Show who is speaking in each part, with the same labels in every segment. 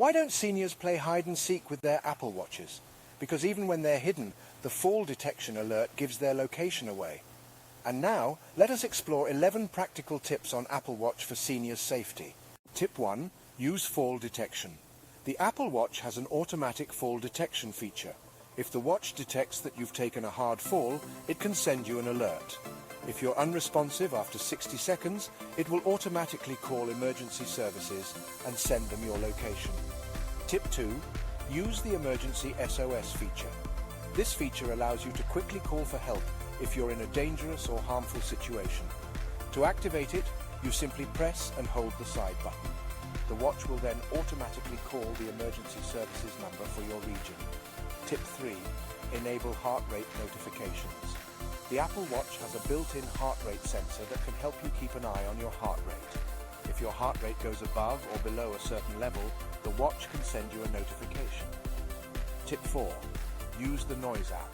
Speaker 1: Why don't seniors play hide and seek with their Apple Watches? Because even when they're hidden, the fall detection alert gives their location away. And now, let us explore 11 practical tips on Apple Watch for seniors' safety. Tip 1. Use fall detection. The Apple Watch has an automatic fall detection feature. If the watch detects that you've taken a hard fall, it can send you an alert. If you're unresponsive after 60 seconds, it will automatically call emergency services and send them your location. Tip 2. Use the emergency SOS feature. This feature allows you to quickly call for help if you're in a dangerous or harmful situation. To activate it, you simply press and hold the side button. The watch will then automatically call the emergency services number for your region. Tip 3. Enable heart rate notifications. The Apple Watch has a built-in heart rate sensor that can help you keep an eye on your heart rate. If your heart rate goes above or below a certain level, the watch can send you a notification. Tip 4. Use the Noise app.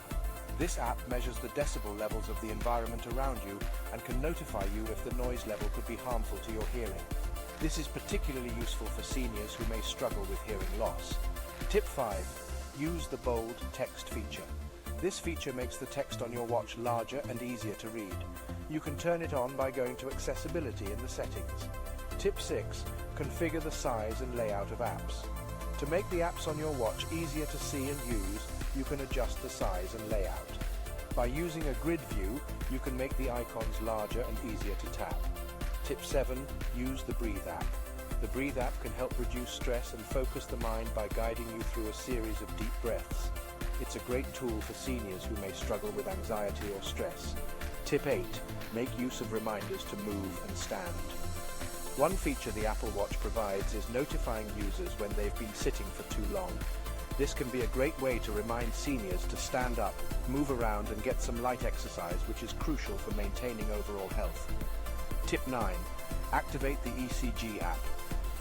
Speaker 1: This app measures the decibel levels of the environment around you and can notify you if the noise level could be harmful to your hearing. This is particularly useful for seniors who may struggle with hearing loss. Tip 5. Use the bold text feature. This feature makes the text on your watch larger and easier to read. You can turn it on by going to Accessibility in the settings. Tip 6. Configure the size and layout of apps. To make the apps on your watch easier to see and use, you can adjust the size and layout. By using a grid view, you can make the icons larger and easier to tap. Tip 7. Use the Breathe app. The Breathe app can help reduce stress and focus the mind by guiding you through a series of deep breaths. It's a great tool for seniors who may struggle with anxiety or stress. Tip 8. Make use of reminders to move and stand. One feature the Apple Watch provides is notifying users when they've been sitting for too long. This can be a great way to remind seniors to stand up, move around and get some light exercise, which is crucial for maintaining overall health. Tip 9. Activate the ECG app.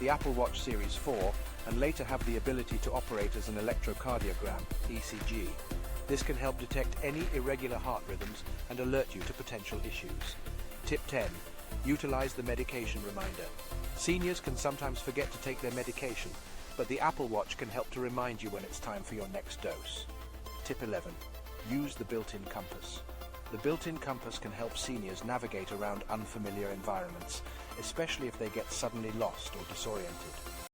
Speaker 1: The Apple Watch Series 4 and later have the ability to operate as an electrocardiogram, ECG. This can help detect any irregular heart rhythms and alert you to potential issues. Tip 10. Utilize the medication reminder. Seniors can sometimes forget to take their medication, but the Apple Watch can help to remind you when it's time for your next dose. Tip 11. Use the built-in compass. The built-in compass can help seniors navigate around unfamiliar environments, especially if they get suddenly lost or disoriented.